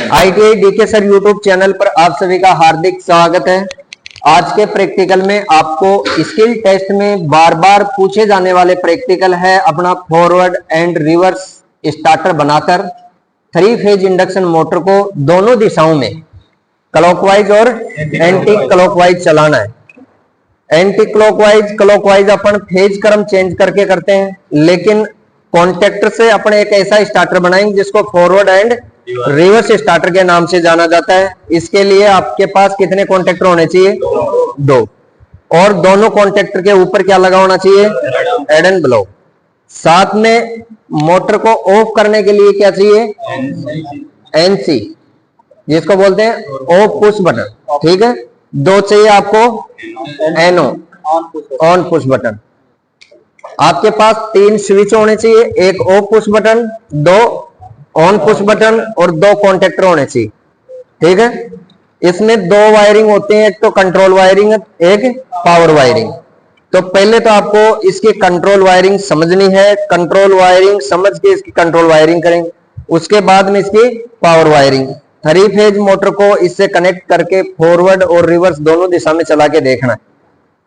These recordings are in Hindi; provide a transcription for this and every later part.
ITI DK sir YouTube channel पर आप सभी का हार्दिक स्वागत है। आज के प्रैक्टिकल में आपको स्किल टेस्ट में बार बार पूछे जाने वाले प्रैक्टिकल है अपना फॉरवर्ड एंड रिवर्स स्टार्टर बनाकर 3 फेज इंडक्शन मोटर को दोनों दिशाओं में क्लॉकवाइज और एंटी क्लॉकवाइज चलाना है। एंटी क्लॉकवाइज क्लॉकवाइज अपन फेज क्रम चेंज करके करते हैं, लेकिन कॉन्टेक्टर से अपन एक ऐसा स्टार्टर बनाएंगे जिसको फॉरवर्ड एंड रिवर्स स्टार्टर के नाम से जाना जाता है। इसके लिए आपके पास कितने कॉन्टेक्टर होने चाहिए? 2। और दोनों कॉन्टेक्टर के ऊपर क्या लगा होना चाहिए? Add on block. साथ में मोटर को ऑफ करने के लिए क्या चाहिए? एनसी, जिसको बोलते हैं ऑफ पुश बटन। ठीक है, 2 चाहिए आपको एनओ, ऑन पुश बटन। आपके पास 3 स्विच होने चाहिए, एक of push button, 2 on push button और 2 कॉन्टेक्टर होने चाहिए। ठीक है, इसमें 2 वायरिंग होते हैं, एक तो कंट्रोल वायरिंग, एक पावर वायरिंग। तो पहले तो आपको इसकी कंट्रोल वायरिंग समझनी है। कंट्रोल वायरिंग समझ के इसकी कंट्रोल वायरिंग करेंगे, उसके बाद में इसकी पावर वायरिंग। 3 फेज मोटर को इससे कनेक्ट करके फॉरवर्ड और रिवर्स दोनों दिशा में चला के देखना है।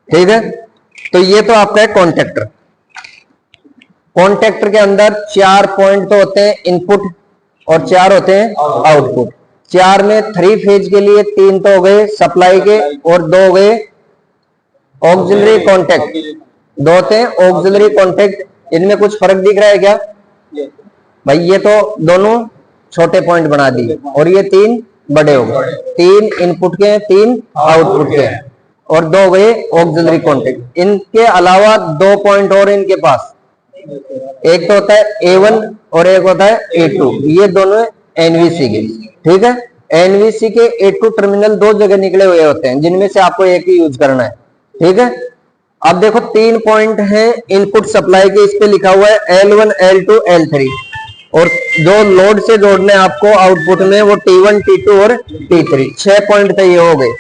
ठीक है, तो ये तो आपका है कॉन्टेक्टर। कॉन्टेक्टर के अंदर 4 पॉइंट तो होते हैं इनपुट और 4 होते हैं आउटपुट। 4 में 3 फेज के लिए 3 तो हो गए सप्लाई के और 2 हो गए ऑक्सिलरी कॉन्टेक्ट। 2 होते हैं ऑक्सिलरी कॉन्टेक्ट। इनमें कुछ फर्क दिख रहा है क्या भाई? ये तो दोनों छोटे पॉइंट बना दिए और ये 3 बड़े हो गए। 3 इनपुट के, 3 आउटपुट के और 2 हो गए ऑक्सिलरी कॉन्टेक्ट। इनके अलावा 2 पॉइंट और इनके पास, एक तो होता है A1 और एक होता है A2। ये दोनों एनवीसी के। ठीक है, एनवीसी के A2 टर्मिनल 2 जगह निकले हुए होते हैं, जिनमें से आपको एक ही यूज करना है। ठीक है, अब देखो 3 पॉइंट हैं इनपुट सप्लाई के। इस पे लिखा हुआ है L1 L2 L3 और जो लोड से जोड़ने आपको आउटपुट में वो T1 T2 और T3। 6 पॉइंट तो ये हो गए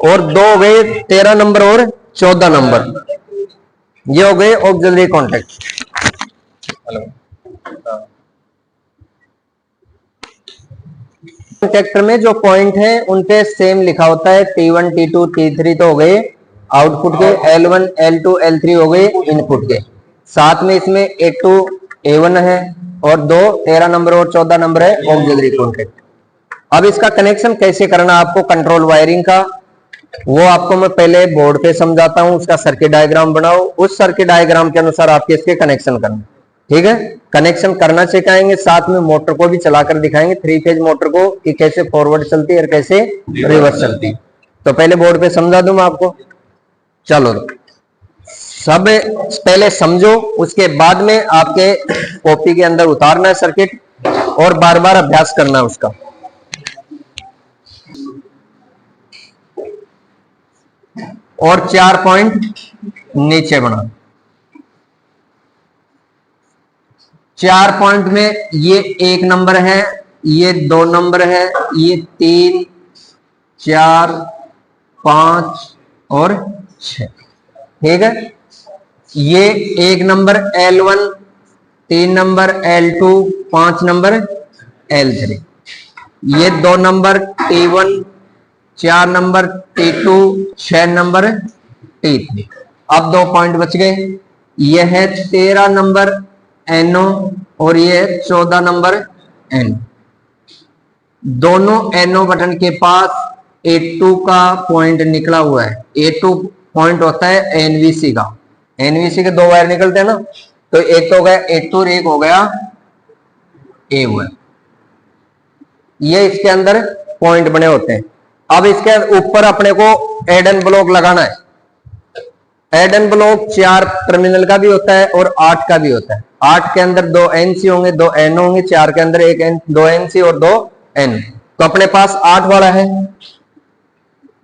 और 2 हो गए 13 नंबर और 14 नंबर, ये हो गए ऑक्सिलरी कॉन्टेक्ट। कॉन्टेक्टर में जो पॉइंट है उन पे सेम लिखा होता है। T1 T2 T3 तो हो गए आउटपुट के, L1 L2 L3 हो गए इनपुट के। साथ में इसमें A2 A1 है और 2 13 नंबर और 14 नंबर है ऑक्सिलरी कॉन्टेक्ट। अब इसका कनेक्शन कैसे करना आपको कंट्रोल वायरिंग का, वो आपको मैं पहले बोर्ड पे समझाता हूं। उसका सर्किट डायग्राम बनाओ, उस सर्किट डायग्राम के अनुसार आपके इसके कनेक्शन करना। ठीक है, कनेक्शन करना सिखाएंगे, साथ में मोटर को भी चलाकर दिखाएंगे 3 फेज मोटर को कि कैसे फॉरवर्ड चलती है और कैसे रिवर्स चलती है। तो पहले बोर्ड पे समझा दूं मैं आपको। चलो सब पहले समझो, उसके बाद में आपके कॉपी के अंदर उतारना है सर्किट और बार बार अभ्यास करना है उसका। और 4 पॉइंट नीचे बना। 4 पॉइंट में ये 1 नंबर है, ये 2 नंबर है, ये 3 4 5 और 6। ठीक है, ये 1 number L1, 3 number L2, 5 number L3, ये 2 number T1, 4 number T2, 6 number T3। अब 2 पॉइंट बच गए। यह है 13 नंबर NO और ये 14 नंबर N। दोनों NO बटन के पास A2 का पॉइंट निकला हुआ है। A2 पॉइंट होता है NVC का। NVC के 2 वायर निकलते हैं ना, तो एक तो हो गया A2 और एक हो गया A1। ये इसके अंदर पॉइंट बने होते हैं। अब इसके ऊपर अपने को एड एंड ब्लॉक लगाना है। एड एंड ब्लॉक 4 टर्मिनल का भी होता है और 8 का भी होता है। 8 के अंदर 2 NC होंगे, 2 NO होंगे, 4 के अंदर 2 NC और 2 N। तो अपने पास 8 वाला है,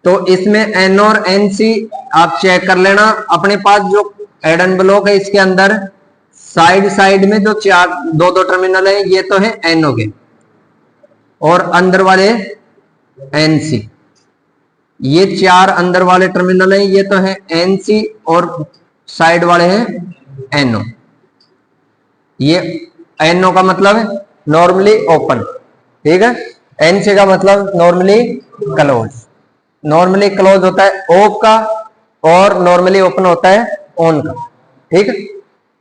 तो इसमें N और NC आप चेक कर लेना। अपने पास जो एड एंड ब्लॉक है इसके अंदर साइड साइड में जो 2 टर्मिनल है ये तो है NO के और अंदर वाले NC। ये 4 अंदर वाले टर्मिनल हैं, ये तो है NC और साइड वाले हैं NO। ये NO का मतलब है नॉर्मली ओपन। ठीक है, एनसी का मतलब नॉर्मली क्लोज। नॉर्मली क्लोज होता है ऑफ का और नॉर्मली ओपन होता है ऑन का। ठीक है,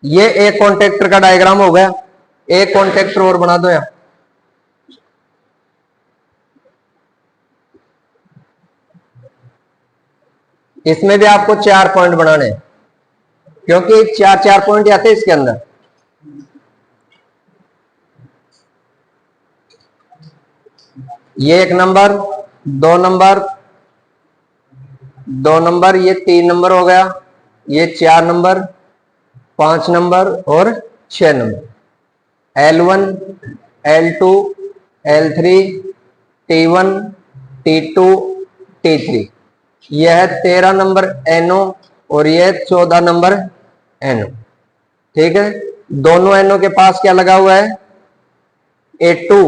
ये एक कॉन्टेक्टर का डायग्राम हो गया। एक कॉन्टेक्टर और बना दो यहां। इसमें भी आपको 4 पॉइंट बनाने हैं, क्योंकि 4 पॉइंट आते हैं इसके अंदर। ये 1 नंबर, 2 नंबर, 2 नंबर, ये 3 नंबर हो गया, ये 4 नंबर, 5 नंबर और 6 number. L1, L2, L3, T1, T2, T3। यह है 13 नंबर NO और यह 14 नंबर NO। ठीक है, दोनों NO के पास क्या लगा हुआ है? A2।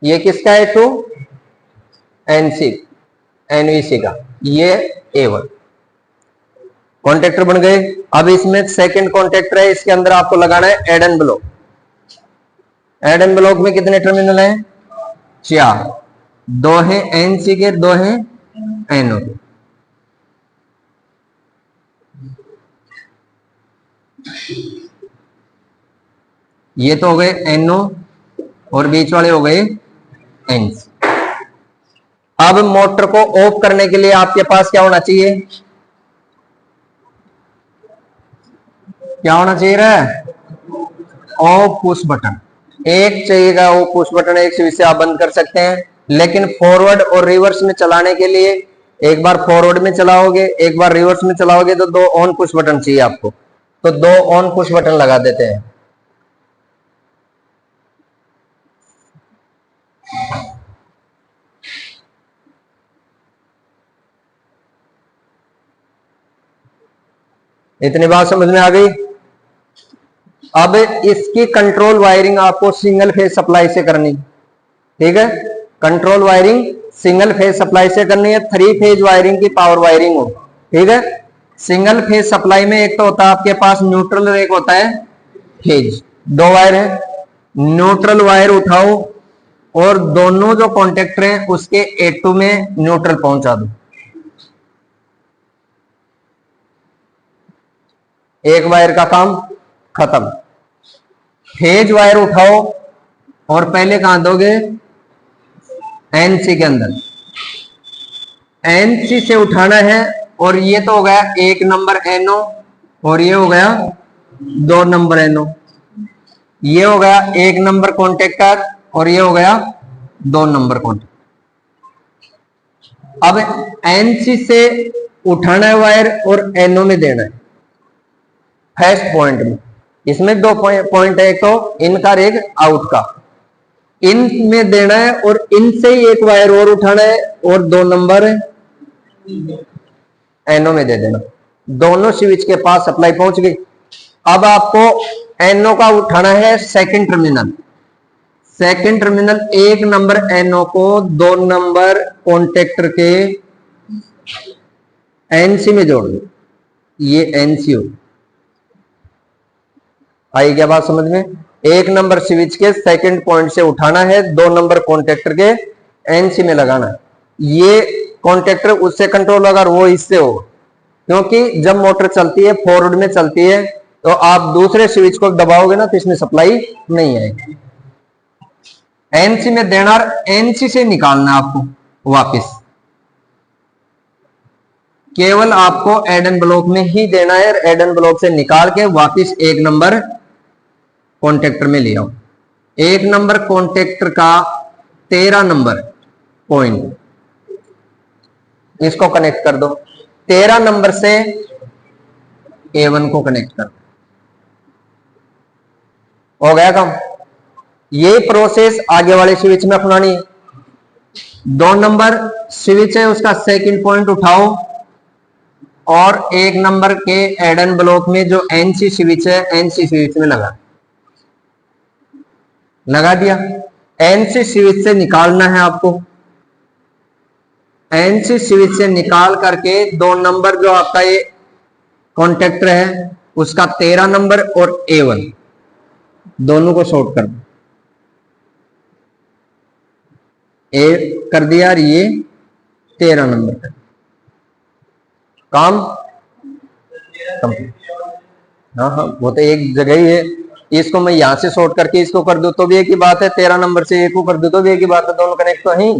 ये किसका है? A2 NC NVC का। ये A1 कॉन्टेक्टर बन गए। अब इसमें सेकंड कॉन्टेक्टर है, इसके अंदर आपको लगाना है add on block. Add on block में कितने टर्मिनल हैं? 4। 2 हैं NC के, 2 हैं NO के। ये तो हो गए NO और बीच वाले हो गए NC। अब मोटर को ऑफ करने के लिए आपके पास क्या होना चाहिए? क्या होना चाहिए रे? Of push button. एक चाहिएगा ऑफ पुश बटन, एक स्विच से आप बंद कर सकते हैं। लेकिन फॉरवर्ड और रिवर्स में चलाने के लिए एक बार फॉरवर्ड में चलाओगे, एक बार रिवर्स में चलाओगे तो 2 ऑन पुश बटन चाहिए आपको। तो 2 ऑन पुश बटन लगा देते हैं। इतनी बात समझ में आ गई? अब इसकी कंट्रोल वायरिंग आपको सिंगल फेज सप्लाई से करनी। ठीक है, control wiring single phase supply से करनी है। 3 फेज वायरिंग की पावर वायरिंग हो। ठीक है, सिंगल फेज सप्लाई में एक तो होता है आपके पास न्यूट्रल और एक होता है फेज। 2 वायर है, न्यूट्रल वायर उठाओ और दोनों जो कॉन्टेक्टर हैं उसके A2 में न्यूट्रल पहुंचा दो। एक वायर का काम खत्म। फेज वायर उठाओ और पहले कहां दोगे? NC के अंदर। NC से उठाना है और ये तो हो गया 1 नंबर NO और ये हो गया 2 नंबर NO। ये हो गया 1 नंबर कॉन्टेक्टर और ये हो गया 2 नंबर कॉन्टेक्टर। अब NC से उठाना है वायर और NO में देना है फर्स्ट पॉइंट में। इसमें 2 पॉइंट है, एक तो इन का एक आउट का। इन में देना है और इनसे ही एक वायर और उठाना है और 2 नंबर NO में दे देना। दोनों स्विच के पास सप्लाई पहुंच गई। अब आपको NO का उठाना है second terminal. Second terminal 1 number NO को 2 नंबर कॉन्टेक्टर के NC में जोड़ दो। ये NC हो। आई क्या बात समझ में? 1 नंबर स्विच के सेकंड पॉइंट से उठाना है, 2 नंबर कॉन्टेक्टर के NC में लगाना है। ये कॉन्टेक्टर उससे कंट्रोल अगर वो इससे हो, क्योंकि जब मोटर चलती है फॉरवर्ड में चलती है तो आप दूसरे स्विच को दबाओगे ना तो इसमें सप्लाई नहीं आएगी। NC में देना और NC से निकालना आपको वापस। केवल आपको एड एंड ब्लॉक में ही देना है। एड एंड ब्लॉक से निकाल के वापस 1 नंबर कॉन्टेक्टर में ले आओ। 1 नंबर कॉन्टेक्टर का 13 नंबर पॉइंट, इसको कनेक्ट कर दो। 13 नंबर से A1 को कनेक्ट कर दो। हो गया काम। ये प्रोसेस आगे वाले स्विच में अपनानी है। 2 नंबर स्विच है, उसका सेकंड पॉइंट उठाओ और 1 नंबर के एड एंड ब्लॉक में जो NC स्विच है NC स्विच में लगा दिया। NC स्विच से निकालना है आपको। NC स्विच से निकाल करके 2 नंबर जो आपका ये कॉन्टेक्टर है उसका 13 नंबर और A1 दोनों को शॉर्ट कर दो। ए कर दिया और ये 13 नंबर का काम कंप्लीट। हाँ हाँ, वो तो एक जगह ही है। इसको मैं यहां से शॉर्ट करके इसको कर दूं तो भी एक ही बात है, 13 नंबर से एक को कर दूं तो भी एक ही बात है, दोनों कनेक्ट तो है।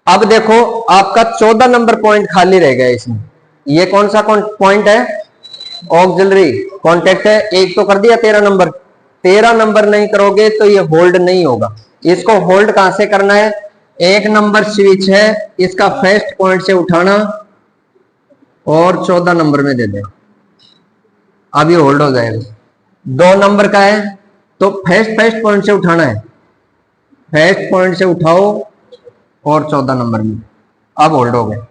अब देखो आपका 14 नंबर पॉइंट खाली रह गया इसमें। ये कौन सा पॉइंट है? ऑक्सिलरी कॉन्टेक्ट है। एक तो कर दिया 13 नंबर। 13 नंबर नहीं करोगे तो ये होल्ड नहीं होगा। इसको होल्ड कहां से करना है? 1 नंबर स्विच है, इसका फर्स्ट पॉइंट से उठाना और 14 नंबर में दे देना, अब ये होल्ड हो जाएगा। 2 नंबर का है तो फर्स्ट पॉइंट से उठाना है, फर्स्ट पॉइंट से उठाओ और 14 नंबर में, अब होल्ड हो गया।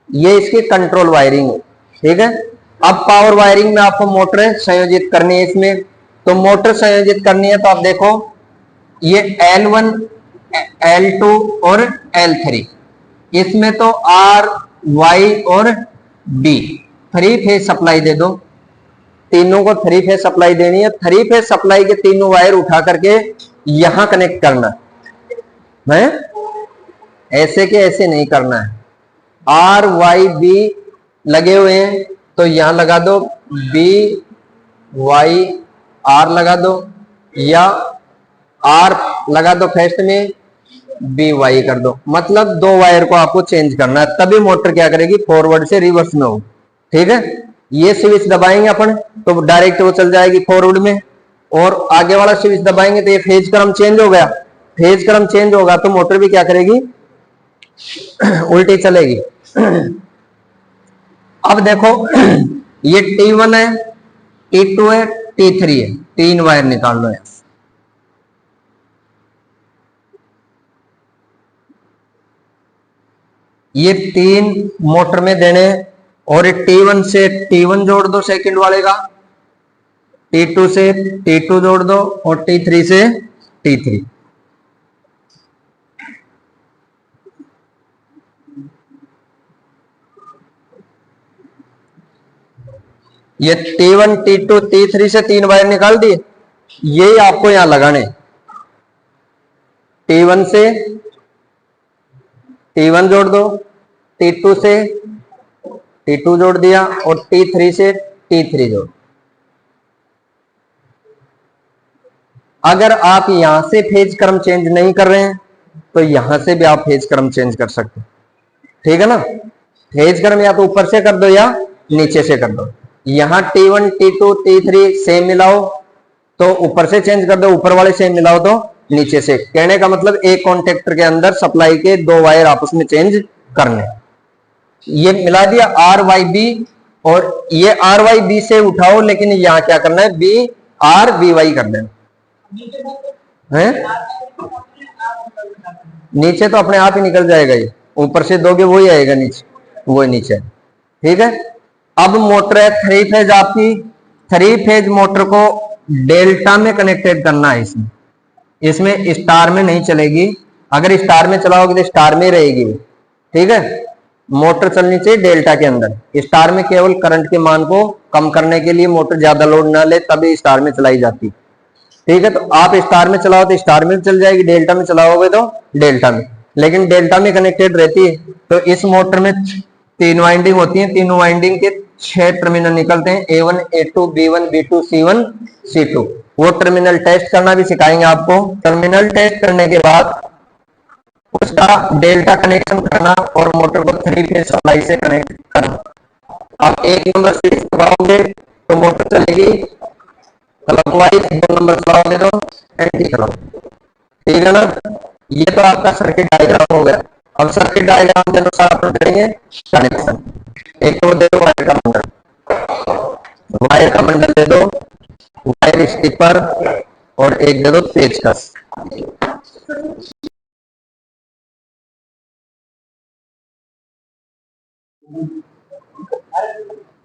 ये इसकी कंट्रोल वायरिंग है, ठीक है। अब पावर वायरिंग में आपको मोटर संयोजित करनी है इसमें, तो मोटर संयोजित करनी है तो आप देखो ये L1, L2 और L3, इसमें तो R, Y और B 3 फेज सप्लाई दे दो। तीनों को 3 फेज सप्लाई देनी है। 3 फेज सप्लाई के तीनों वायर उठा करके यहां कनेक्ट करना है, ऐसे के ऐसे नहीं करना है। R, Y, B लगे हुए हैं तो यहां लगा दो B, Y, R लगा दो, या R लगा दो फर्स्ट में, B, Y कर दो। मतलब 2 वायर को आपको चेंज करना है, तभी मोटर क्या करेगी? फॉरवर्ड से रिवर्स में हो, ठीक है। ये स्विच दबाएंगे अपन तो डायरेक्ट वो चल जाएगी फॉरवर्ड में, और आगे वाला स्विच दबाएंगे तो ये फेज क्रम चेंज हो गया। फेज क्रम चेंज होगा तो मोटर भी क्या करेगी? उल्टी चलेगी। अब देखो ये T1 है, T2 है, T3 है, 3 वायर निकाल लो। ये 3 मोटर में देने, और T1 से T1 जोड़ दो सेकंड वाले का, T2 से T2 जोड़ दो और T3 से T3। ये T1, T2, T3 से 3 वायर निकाल दिए, ये आपको यहां लगाने। T1 से T1 जोड़ दो, T2 से T2 जोड़ दिया और T3 से T3 जोड़। अगर आप यहां से फेज क्रम चेंज नहीं कर रहे हैं तो यहां से भी आप फेज क्रम चेंज कर सकते हैं, ठीक है ना। फेज क्रम या तो ऊपर से कर दो या नीचे से कर दो। यहां T1, T2, T3 सेम मिलाओ तो ऊपर से चेंज कर दो, ऊपर वाले सेम मिलाओ तो नीचे से। कहने का मतलब एक कॉन्टेक्टर के अंदर सप्लाई के 2 वायर आपस में चेंज करने। ये मिला दिया R, Y, B, और ये R, Y, B से उठाओ, लेकिन यहां क्या करना है? B, R, B, Y कर देना है। नीचे तो अपने आप ही निकल जाएगा, ये ऊपर से दोगे वही आएगा नीचे, वही नीचे, ठीक है। अब मोटर है 3 फेज आपकी, 3 फेज मोटर को डेल्टा में कनेक्टेड करना है। इसमें स्टार में नहीं चलेगी, अगर स्टार में चलाओगे तो स्टार में रहेगी, ठीक है। मोटर चलनी चाहिए डेल्टा के अंदर। स्टार में केवल करंट के मान को कम करने के लिए, मोटर ज्यादा लोड ना ले तभी स्टार में चलाई जाती, ठीक है। तो आप स्टार में चलाओ तो स्टार में चल जाएगी, डेल्टा में चलाओगे तो डेल्टा में, लेकिन डेल्टा में कनेक्टेड रहती है। तो इस मोटर में 3 वाइंडिंग होती है, तीनों वाइंडिंग के 6 टर्मिनल निकलते हैं, A1, A2, B1, B2, C1, C2। वो टर्मिनल टेस्ट करना भी सिखाएंगे आपको। टर्मिनल टेस्ट करने के बाद उसका डेल्टा कनेक्शन करना और मोटर को 3 फेज सप्लाई से कनेक्ट करना। आप 1 नंबर स्विच दबाओगे तो मोटर चलेगी क्लॉकवाइज, 2 नंबर दबाओगे तो एंटी क्लॉक, ठीक है ना। ये तो आपका सर्किट डायग्राम हो गया। अब सर्किट डायग्राम के अनुसार अपन करेंगे कनेक्शन। एक तो दे दो वायर का बंडल, वायर का बंडल दे दो, वायर स्टिपर, और एक दे दो पेचकस।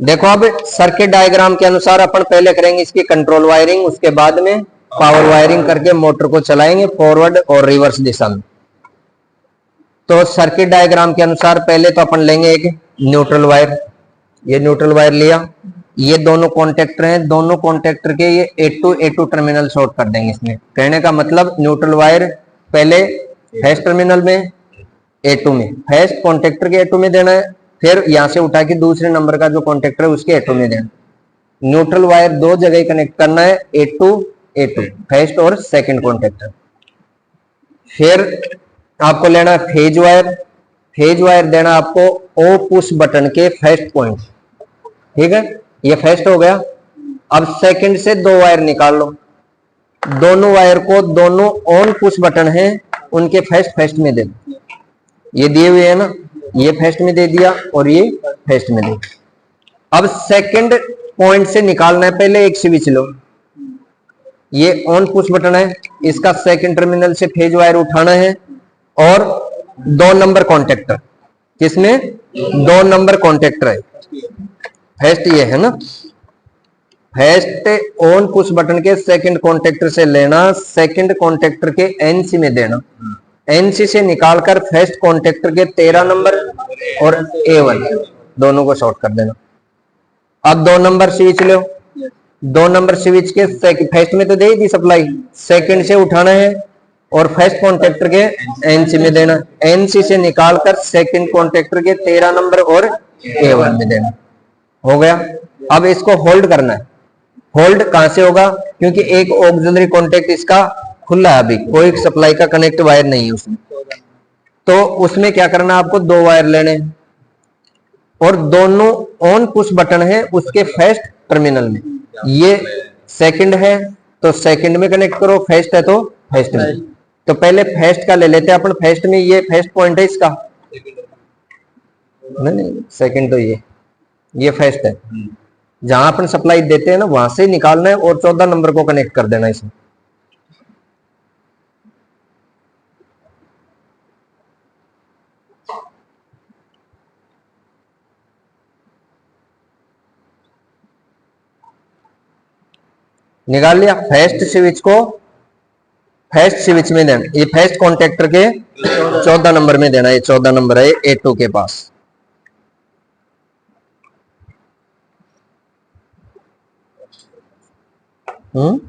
देखो अब सर्किट डायग्राम के अनुसार अपन पहले करेंगे इसकी कंट्रोल वायरिंग, उसके बाद में पावर वायरिंग करके मोटर को चलाएंगे फॉरवर्ड और रिवर्स दिशा में। तो सर्किट डायग्राम के अनुसार पहले तो अपन लेंगे एक न्यूट्रल वायर, ये न्यूट्रल वायर लिया, ये दोनों कॉन्टेक्टर हैं, दोनों कॉन्टेक्टर के ये A2 टर्मिनल शॉर्ट कर देंगे इसमें। कहने का मतलब न्यूट्रल वायर पहले फर्स्ट टर्मिनल में A2 में, फर्स्ट कॉन्टेक्टर के A2 में देना है, फिर यहां से उठा के दूसरे नंबर का जो कॉन्टेक्टर है उसके A2 में देना। न्यूट्रल वायर दो जगह कनेक्ट करना है, A2 फर्स्ट और सेकंड कॉन्टेक्टर। फिर आपको लेना है फेज वायर, फेज वायर देना आपको O पुश बटन के फर्स्ट पॉइंट, ठीक है, ये फर्स्ट हो गया। अब सेकंड से दो वायर निकाल लो, दोनों वायर को दोनों ऑन पुश बटन है उनके फर्स्ट में दे दो, ये दिए हुए है ना, ये फर्स्ट में दे दिया और ये फर्स्ट में दे दिया। अब सेकंड पॉइंट से निकालना है, पहले एक स्विच लो, ये ऑन पुश बटन है, इसका सेकंड टर्मिनल से फेज वायर उठाना है और 2 नंबर कॉन्टेक्टर, किसमें 2 नंबर कॉन्टेक्टर है, फर्स्ट ये है ना, फर्स्ट ऑन पुश बटन के सेकंड कॉन्टेक्टर से लेना, सेकंड कॉन्टेक्टर के एनसी में देना, एनसी से निकालकर फर्स्ट कॉन्टेक्टर के 13 नंबर और A1 दोनों को शॉर्ट कर देना। अब 2 नंबर स्विच लो, 2 नंबर स्विच के फर्स्ट में तो दे दी सप्लाई, सेकंड से उठाना है और फर्स्ट कॉन्टेक्टर के एनसी में देना, एनसी से निकालकर सेकंड कॉन्टेक्टर के 13 नंबर और A1 में देना, हो गया। अब इसको होल्ड करना है, होल्ड कहां से होगा, क्योंकि एक ऑक्सिलरी कॉन्टेक्ट इसका खुला है, अभी कोई सप्लाई का कनेक्ट वायर नहीं है उसमें, तो उसमें क्या करना, आपको 2 वायर लेने और दोनों ऑन पुश बटन है उसके फर्स्ट टर्मिनल में, ये सेकंड है तो सेकंड में कनेक्ट करो, फर्स्ट है तो फर्स्ट में। तो पहले फर्स्ट का ले लेते हैं अपन, फर्स्ट में ये फर्स्ट पॉइंट है इसका, नहीं सेकंड तो ये फर्स्ट है, जहां अपन सप्लाई देते हैं ना वहां से निकालना है और 14 नंबर को कनेक्ट कर देना इसमें। निकाल लिया, फर्स्ट स्विच को फर्स्ट स्विच में देना, ये फर्स्ट कॉन्टेक्टर के 14 नंबर में देना, ये 14 नंबर है A2 के पास। हाँ।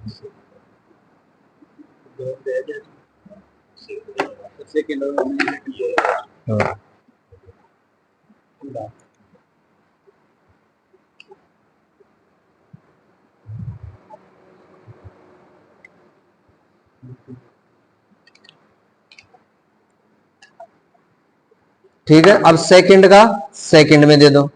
ठीक है, अब सेकंड का सेकंड में दे दो,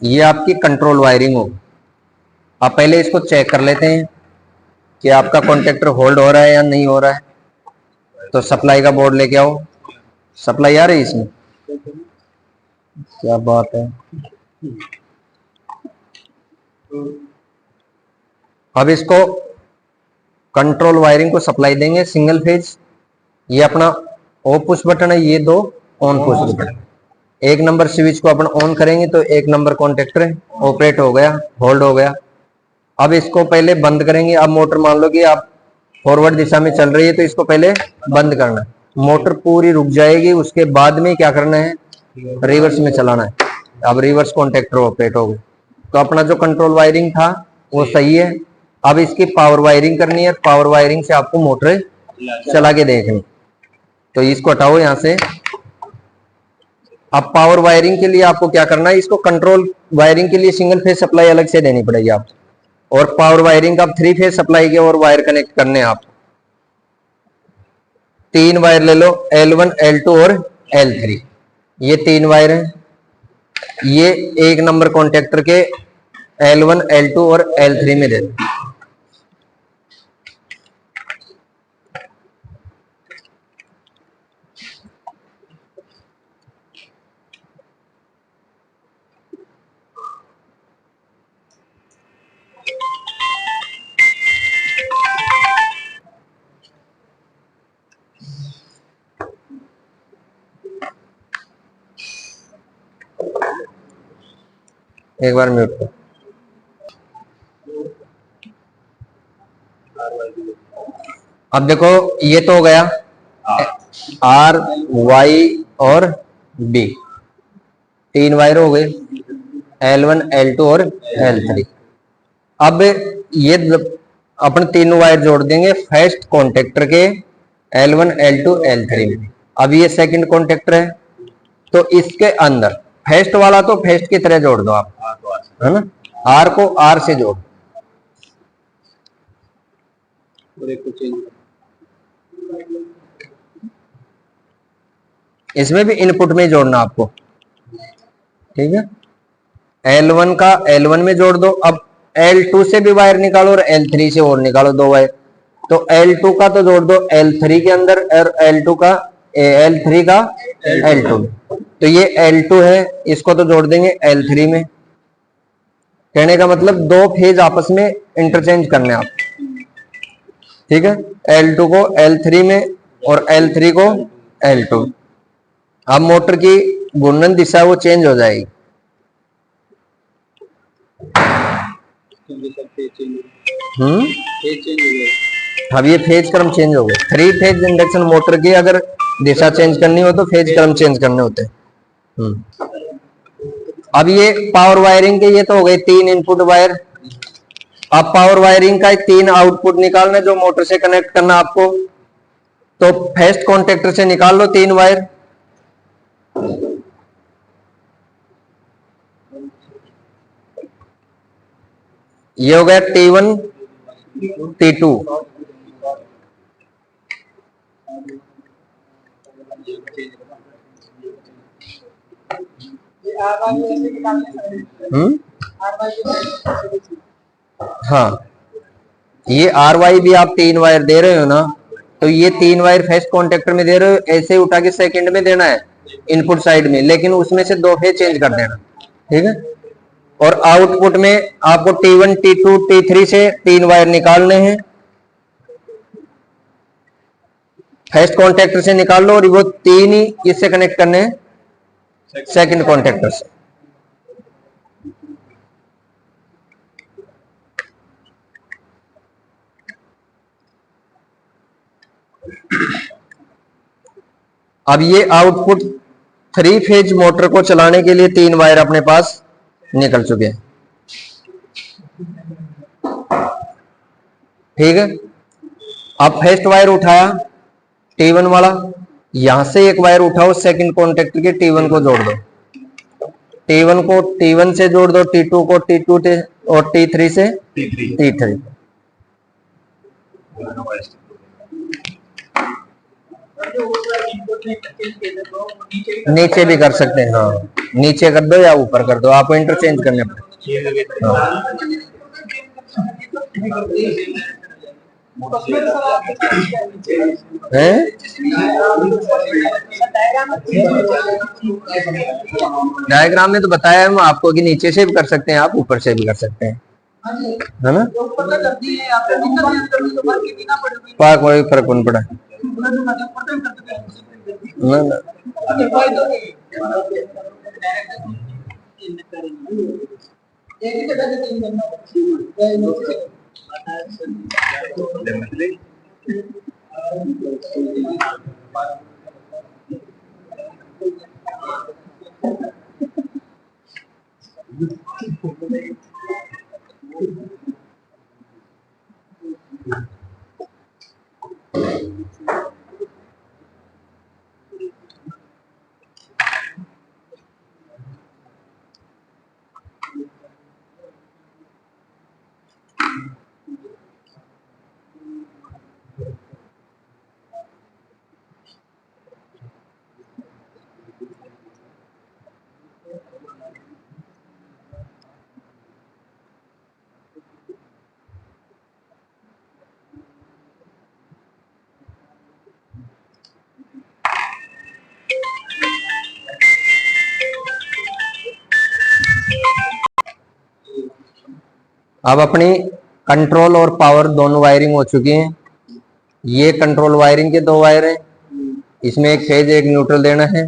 ये आपकी कंट्रोल वायरिंग होगी। आप पहले इसको चेक कर लेते हैं कि आपका कॉन्टेक्टर होल्ड हो रहा है या नहीं हो रहा है, तो सप्लाई का बोर्ड लेके आओ, सप्लाई आ रही है इसमें, क्या बात है। अब इसको कंट्रोल वायरिंग को सप्लाई देंगे सिंगल फेज, ये अपना ओ पुश बटन है, ये 2 on push button, 1 number switch को अपन ऑन करेंगे तो 1 नंबर कॉन्टेक्टर है, ऑपरेट हो गया, होल्ड हो गया। अब इसको पहले बंद करेंगे, अब मोटर मान लो कि आप फॉरवर्ड दिशा में चल रही है तो इसको पहले बंद करना है, मोटर पूरी रुक जाएगी, उसके बाद में क्या करना है, रिवर्स में चलाना है। अब रिवर्स कॉन्टेक्टर ऑपरेट हो गए, तो अपना जो कंट्रोल वायरिंग था वो सही है। अब इसकी पावर वायरिंग करनी है, पावर वायरिंग से आपको मोटर चला के देखनी, तो इसको हटाओ यहां से। अब पावर वायरिंग के लिए आपको क्या करना है, इसको कंट्रोल वायरिंग के लिए सिंगल फेज सप्लाई अलग से देनी पड़ेगी आपको, और पावर वायरिंग का 3 फेज सप्लाई के और वायर कनेक्ट करने हैं आपको। 3 वायर ले लो, L1 L2 और L3, ये 3 वायर हैं। ये एक नंबर कॉन्टेक्टर के L1 L2 और L3 में देते हैं। एक बार म्यूट कर। अब देखो ये तो हो गया R Y और B, तीन वायर हो गए L1 L2 और L3। अब ये अपन तीनों वायर जोड़ देंगे फर्स्ट कॉन्टेक्टर के L1 L2 L3 में। अब ये सेकंड कॉन्टेक्टर है, तो इसके अंदर फर्स्ट वाला तो फर्स्ट की तरह जोड़ दो आप, है ना। आर को आर से जोड़, इसमें भी इनपुट में जोड़ना आपको, ठीक है। L1 का L1 में जोड़ दो। अब L2 से भी वायर निकालो और L3 से और निकालो दो वायर। तो L2 का तो जोड़ दो L3 के अंदर और L2 का L3 का L2 में। तो ये L2 है, इसको तो जोड़ देंगे L3 में। कहने का मतलब दो फेज आपस में इंटरचेंज करने आप, ठीक है। L2 को L3 में और L3 को L2। अब मोटर की घूर्णन दिशा वो चेंज हो जाएगी। अब ये फेज क्रम चेंज हो गए। 3 फेज इंडक्शन मोटर की अगर दिशा चेंज करनी हो तो फेज क्रम चेंज करने होते हैं। अब ये पावर वायरिंग के ये तो हो गए 3 इनपुट वायर। अब पावर वायरिंग का 3 आउटपुट निकालना जो मोटर से कनेक्ट करना आपको, तो फर्स्ट कॉन्टेक्टर से निकाल लो 3 वायर। ये हो गया T1 T2। हाँ, ये आर वाई भी आप 3 वायर दे रहे हो ना, तो ये 3 वायर फर्स्ट कॉन्टेक्टर में दे रहे हो, ऐसे उठा के सेकंड में देना है इनपुट साइड में, लेकिन उसमें से 2 फेज चेंज कर देना, ठीक है। और आउटपुट में आपको T1 T2 T3 से 3 वायर निकालने हैं। फर्स्ट कॉन्टेक्टर से निकाल लो और वो 3 ही इससे कनेक्ट करने हैं सेकंड कॉन्टेक्टर से। अब ये आउटपुट 3 फेज मोटर को चलाने के लिए 3 वायर अपने पास निकल चुके हैं, ठीक है। अब फर्स्ट वायर उठाया T1 वाला, यहां से एक वायर उठाओ सेकंड कॉन्टेक्टर के T1 को जोड़ दो, T1 को T1 से जोड़ दो, T2 को T2 से और T3 से T3। नीचे भी कर सकते हैं, हाँ नीचे कर दो या ऊपर कर दो, आपको इंटरचेंज करने पड़े। हाँ। डायग्राम में तो बताया है आपको कि नीचे से भी कर सकते हैं आप, ऊपर से भी कर सकते हैं, है ना। कोई फर्क नहीं पड़ा ना, ना। अब अपनी कंट्रोल और पावर दोनों वायरिंग हो चुकी हैं। ये कंट्रोल वायरिंग के दो वायर हैं, इसमें एक फेज एक न्यूट्रल देना है।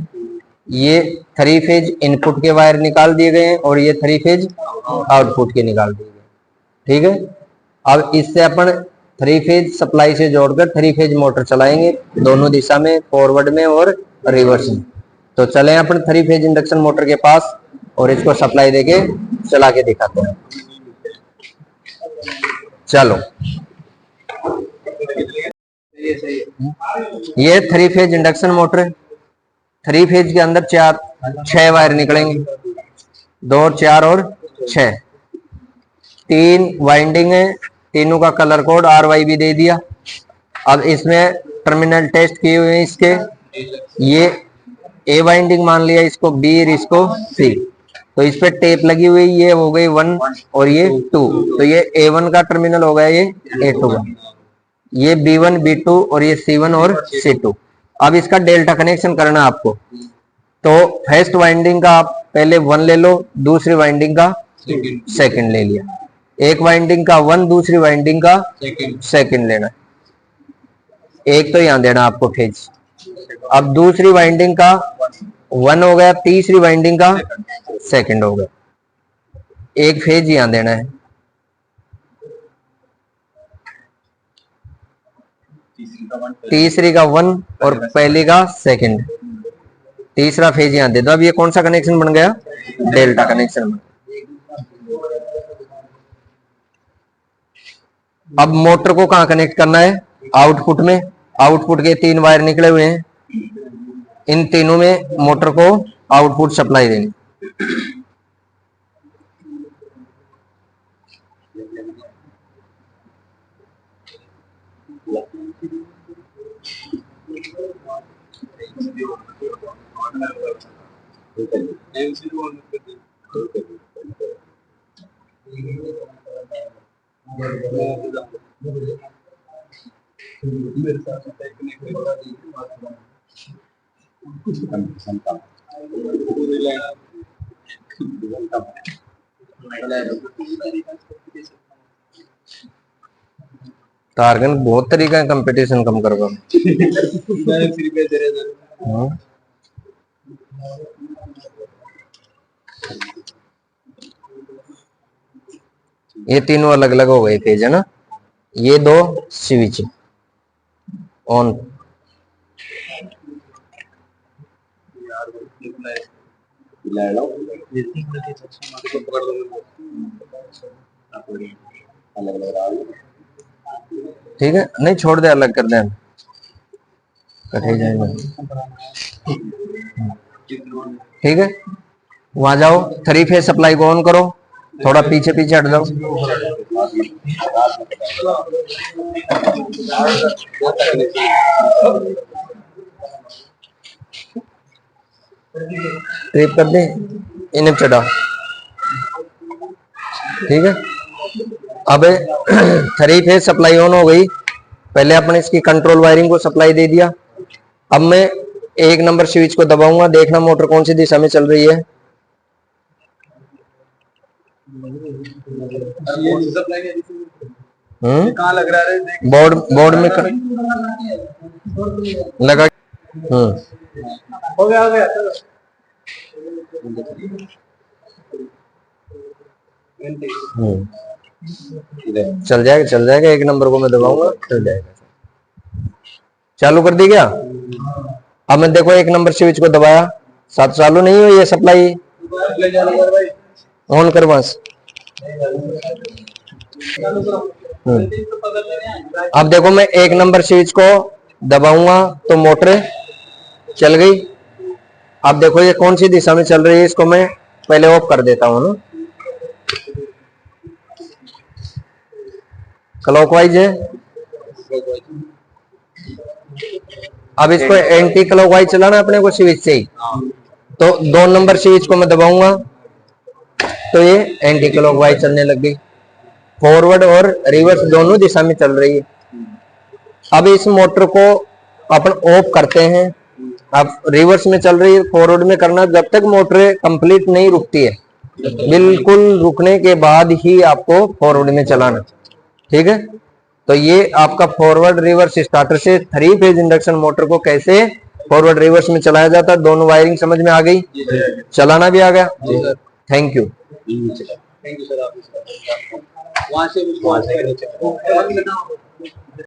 ये 3 फेज इनपुट के वायर निकाल दिए गए हैं और ये 3 फेज आउटपुट के निकाल दिए गए। ठीक है, अब इससे अपन 3 फेज सप्लाई से जोड़कर 3 फेज मोटर चलाएंगे दोनों दिशा में, फॉरवर्ड में और रिवर्स में। तो चलें अपन 3 फेज इंडक्शन मोटर के पास और इसको सप्लाई देके चला के दिखाते हैं। चलो, ये 3 फेज इंडक्शन मोटर है। 3 फेज के अंदर 6 वायर निकलेंगे, 2 और 4 और 6, 3 वाइंडिंग है, तीनों का कलर कोड RYB दे दिया। अब इसमें टर्मिनल टेस्ट किए हुए हैं इसके, ये A वाइंडिंग मान लिया इसको, B और इसको C। तो इस पे टेप लगी हुई, ये हो गई 1 और ये 2, तो ये A1 का टर्मिनल हो गया, ये A2 का, ये B1 B2 और ये C1 और C2। अब इसका डेल्टा कनेक्शन करना है आपको। तो फर्स्ट वाइंडिंग का आप पहले 1 ले लो, दूसरी वाइंडिंग का सेकंड ले लिया, एक वाइंडिंग का 1, दूसरी वाइंडिंग का सेकंड लेना, एक तो यहां देना आपको फेज। अब दूसरी वाइंडिंग का 1 हो गया, तीसरी वाइंडिंग का सेकंड हो गया, एक फेज यहां देना है। तीसरी का 1 और पहली का सेकंड, तीसरा फेज यहां दे दो। अब ये कौन सा कनेक्शन बन गया? डेल्टा कनेक्शन बन। अब मोटर को कहां कनेक्ट करना है? आउटपुट में। आउटपुट के 3 वायर निकले हुए हैं, इन तीनों में मोटर को आउटपुट सप्लाई देनी। टारगन बहुत तरीका है कंपटीशन कम करवा। ये तीनों अलग अलग हो गए फेज है ना। ये 2 स्विच ऑन, ठीक है, नहीं छोड़ दे, अलग कर दे, कटे जाएगा। ठीक है, वहां जाओ, 3 फेज सप्लाई को ऑन करो, थोड़ा पीछे पीछे हट जाओ। ट्रिप कर दे, इन्हें चढ़ा। ठीक है, अब 3 फेज सप्लाई ऑन हो गई। पहले अपने इसकी कंट्रोल वायरिंग को सप्लाई दे दिया। अब मैं 1 नंबर स्विच को दबाऊंगा, देखना मोटर कौन सी दिशा में चल रही है। कहाँ लग रहा है? बोर्ड में लगा। हो गया, हो गया। चल जाएगा 1 नंबर को मैं दबाऊंगा, चल जाएगा। चालू कर दी क्या? अब मैं देखो 1 नंबर स्विच को दबाया, साथ चालू नहीं हुई है सप्लाई, ऑन कर बस। अब देखो मैं 1 नंबर स्विच को दबाऊंगा तो मोटर चल गई। अब देखो ये कौन सी दिशा में चल रही है, इसको मैं पहले ऑफ कर देता हूं ना। क्लॉकवाइज है। अब इसको एंटी क्लॉकवाइज चलाना अपने को स्विच से ही, तो 2 नंबर स्विच को मैं दबाऊंगा तो ये एंटी क्लॉकवाइज चलने लग गई। फॉरवर्ड और रिवर्स दोनों दिशा में चल रही है। अब इस मोटर को अपन ऑफ करते हैं। अब रिवर्स में चल रही है, फॉरवर्ड में करना, जब तक मोटर कंप्लीट नहीं रुकती है बिल्कुल रुकने के बाद ही आपको फॉरवर्ड में चलाना, ठीक है। तो ये आपका फॉरवर्ड रिवर्स स्टार्टर से 3 फेज इंडक्शन मोटर को कैसे फॉरवर्ड रिवर्स में चलाया जाता है, दोनों वायरिंग समझ में आ गई, चलाना भी आ गया। Thank you. Thank you sir. आप वहां से